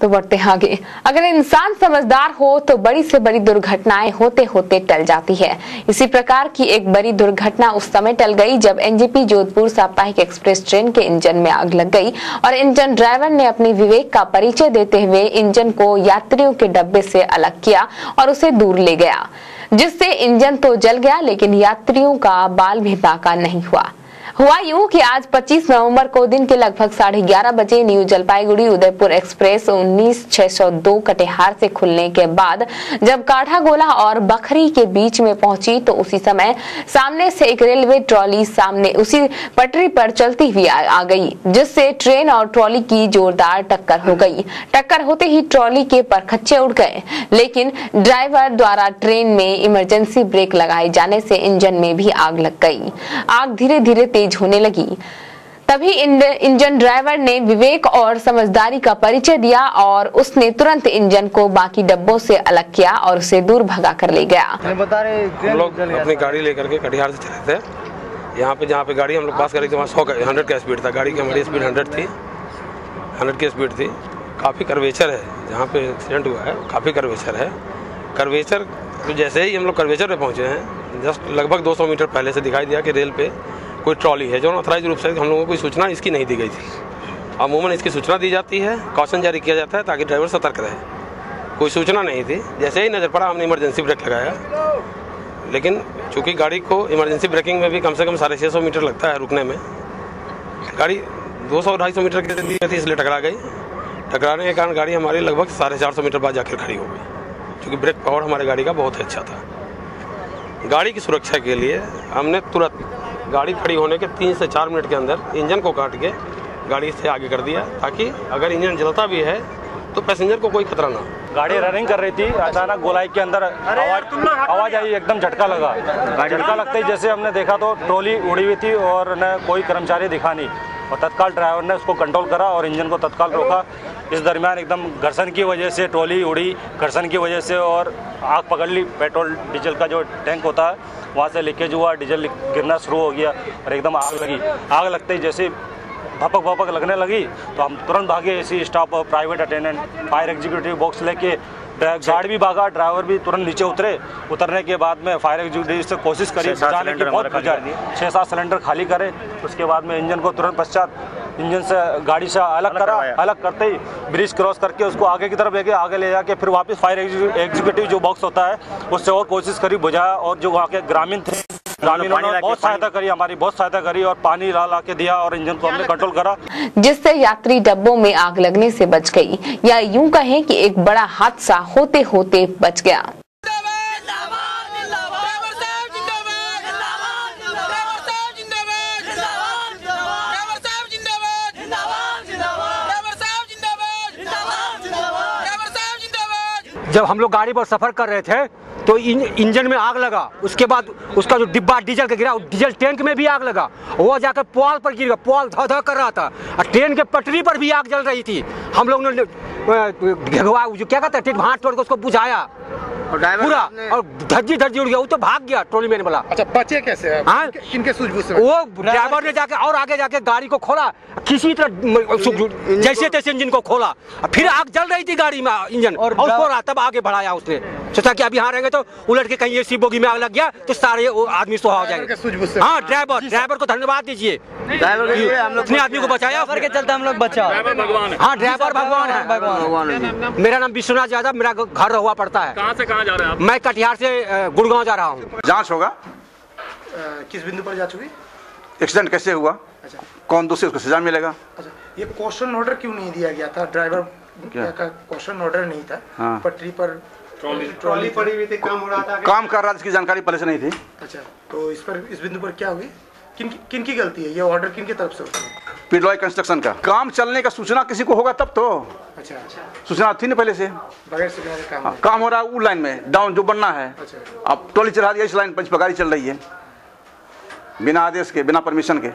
तो बढ़ते हैं आगे। अगर इंसान समझदार हो तो बड़ी से बड़ी दुर्घटनाएं होते होते टल जाती है। इसी प्रकार की एक बड़ी दुर्घटना उस समय टल गई जब एनजेपी जोधपुर साप्ताहिक एक्सप्रेस ट्रेन के इंजन में आग लग गई और इंजन ड्राइवर ने अपने विवेक का परिचय देते हुए इंजन को यात्रियों के डब्बे से अलग किया और उसे दूर ले गया, जिससे इंजन तो जल गया लेकिन यात्रियों का बाल भी बाका नहीं हुआ यूं कि आज 25 नवंबर को दिन के लगभग 11:30 बजे न्यू जलपाईगुड़ी उदयपुर एक्सप्रेस 19602 कटिहार से खुलने के बाद जब काठागोला और बखरी के बीच में पहुंची तो उसी समय सामने से एक रेलवे ट्रॉली सामने उसी पटरी पर चलती हुई आ गई, जिससे ट्रेन और ट्रॉली की जोरदार टक्कर हो गई। टक्कर होते ही ट्रॉली के परखच्चे उड़ गए, लेकिन ड्राइवर द्वारा ट्रेन में इमरजेंसी ब्रेक लगाए जाने से इंजन में भी आग लग गई। आग धीरे धीरे तेज होने लगी। तभी इंजन ड्राइवर ने विवेक और समझदारी का परिचय दिया और उसने तुरंत इंजन को बाकी डब्बों से अलग किया और उसे दूर भगा कर ले गया। हम लोग अपनी गाड़ी लेकर के कटिहार से चले थे। यहाँ पे जहाँ पे गाड़ी हम लोग पास करी थी वहाँ 100 का स्पीड था। गाड़ी की हमारी स्पीड 100 की स्पीड थी। काफ़ी कर्वेचर है जहाँ पे एक्सीडेंट हुआ है, काफ़ी कर्वेचर है। कर्वेचर तो जैसे ही हम लोग कर्वेचर पे पहुँचे हैं, जस्ट लगभग 200 मीटर पहले से दिखाई दिया कि रेल पे कोई ट्रॉली है जो अथॉराइज रूप से हम लोगों को कोई सूचना इसकी नहीं दी गई थी। अमूमन इसकी सूचना दी जाती है, कॉशन जारी किया जाता है ताकि ड्राइवर सतर्क रहे। कोई सूचना नहीं थी। जैसे ही नज़र पड़ा हमने इमरजेंसी ब्रेक लगाया, लेकिन चूँकि गाड़ी को इमरजेंसी ब्रेकिंग में भी कम से कम 650 मीटर लगता है रुकने में, गाड़ी 200-250 मीटर की दी थी, इसलिए टकरा गई। टकराने के कारण गाड़ी हमारी लगभग 450 मीटर बाद जाकर खड़ी हो गई, क्योंकि ब्रेक पावर हमारे गाड़ी का बहुत अच्छा था। गाड़ी की सुरक्षा के लिए हमने तुरंत गाड़ी खड़ी होने के 3 से 4 मिनट के अंदर इंजन को काट के गाड़ी से आगे कर दिया, ताकि अगर इंजन जलता भी है तो पैसेंजर को कोई खतरा ना हो। गाड़ी रनिंग कर रही थी, अचानक गोलाई के अंदर आवाज आई, एकदम झटका लगा। झटका लगते ही जैसे हमने देखा तो ट्रॉली उड़ी हुई थी और न कोई कर्मचारी दिखा नहीं, और तत्काल ड्राइवर ने उसको कंट्रोल करा और इंजन को तत्काल रोका। इस दरमियान एकदम घर्षण की वजह से ट्रॉली उड़ी, घर्षण की वजह से और आग पकड़ ली। पेट्रोल डीजल का जो टैंक होता है वहाँ से लीकेज हुआ, डीजल गिरना शुरू हो गया और एकदम आग लगी। आग लगते ही जैसे भपक भपक लगने लगी तो हम तुरंत भागे। AC staff, private attendant, fire executive box लेके गाड़ी भी भागा, ड्राइवर भी तुरंत नीचे उतरे। उतरने के बाद में फायर एग्जीक्यूटिव से कोशिश करी बुझाने की, बहुत बुझा, 6-7 सिलेंडर खाली करे। उसके बाद में इंजन को तुरंत पश्चात इंजन से गाड़ी से अलग करा। अलग करते ही ब्रिज क्रॉस करके उसको आगे की तरफ लेके आगे ले जाके फिर वापस फायर एग्जीक्यूटिव जो बॉक्स होता है उससे और कोशिश करी बुझाया। और जो वहाँ के ग्रामीण थे, ग्रामीणों ने बहुत सहायता करी, हमारी बहुत सहायता करी और पानी ला के दिया और इंजन को हमने कंट्रोल करा, जिससे यात्री डब्बों में आग लगने से बच गई, या यूं कहें कि एक बड़ा हादसा होते होते बच गया। जब हम लोग गाड़ी पर सफर कर रहे थे तो इंजन में आग लगा। उसके बाद उसका जो डिब्बा डीजल का गिरा, डीजल टैंक में भी आग लगा। वो जाकर पुआल पर गिर गया, पुआल धड़ कर रहा था और ट्रेन के पटरी पर भी आग जल रही थी। हम लोग ने घगवा जो क्या कहते हैं भाट तोड़ के उसको बुझाया पूरा, और धज्जी उड़ गया। वो तो भाग गया ट्रॉली मैन वाला। अच्छा, बचे कैसे? किनके सूझबूझ से? वो ड्राइवर ने जाके और आगे जाके गाड़ी को खोला, किसी तरह जैसे तैसे इंजन को खोला, फिर आग जल रही थी गाड़ी में इंजन, और तब आगे बढ़ाया उसने। सोचा कि अभी यहाँ रहेंगे तो उलट के कहीं एसी बोगी में आग लग गया तो सारे आदमी सुहा हो जाएंगे। हाँ, ड्राइवर को धन्यवाद दीजिए, अपने आदमी को बचाया के चलते हम लोग बचा। हाँ, ड्राइवर भगवान है। मेरा नाम विश्वनाथ यादव, मेरा घर रहुआ पड़ता है। कहाँ से कहाँ जा रहे हैं आप? मैं कटिहार से गुड़गांव जा रहा हूँ। जांच होगा किस बिंदु पर जांच हुई? एक्सीडेंट कैसे हुआ, अच्छा, कौन दोषी, उसको सजा मिलेगा। अच्छा, ये क्वेश्चन ऑर्डर क्यों नहीं दिया गया था? ड्राइवर का क्वेश्चन ऑर्डर नहीं था। हाँ। पटरी पर ट्रॉली पड़ी हुई थी, काम हो रहा था, काम कर रहा था, इसकी जानकारी पहले से नहीं थी। अच्छा, तो इस बिंदु पर क्या हुई? किन की गलती है? ये ऑर्डर किन की तरफ से होता है? पिडलॉय कंस्ट्रक्शन का। काम चलने का सूचना किसी को होगा तब तो। अच्छा, सूचना थी ना पहले से, बगैर सूचना के काम हो रहा है वो लाइन में डाउन जो बनना है। अच्छा, अब ट्रॉली चढ़ा दिया इस लाइन पर, गाड़ी चल रही है बिना आदेश के, बिना परमिशन के।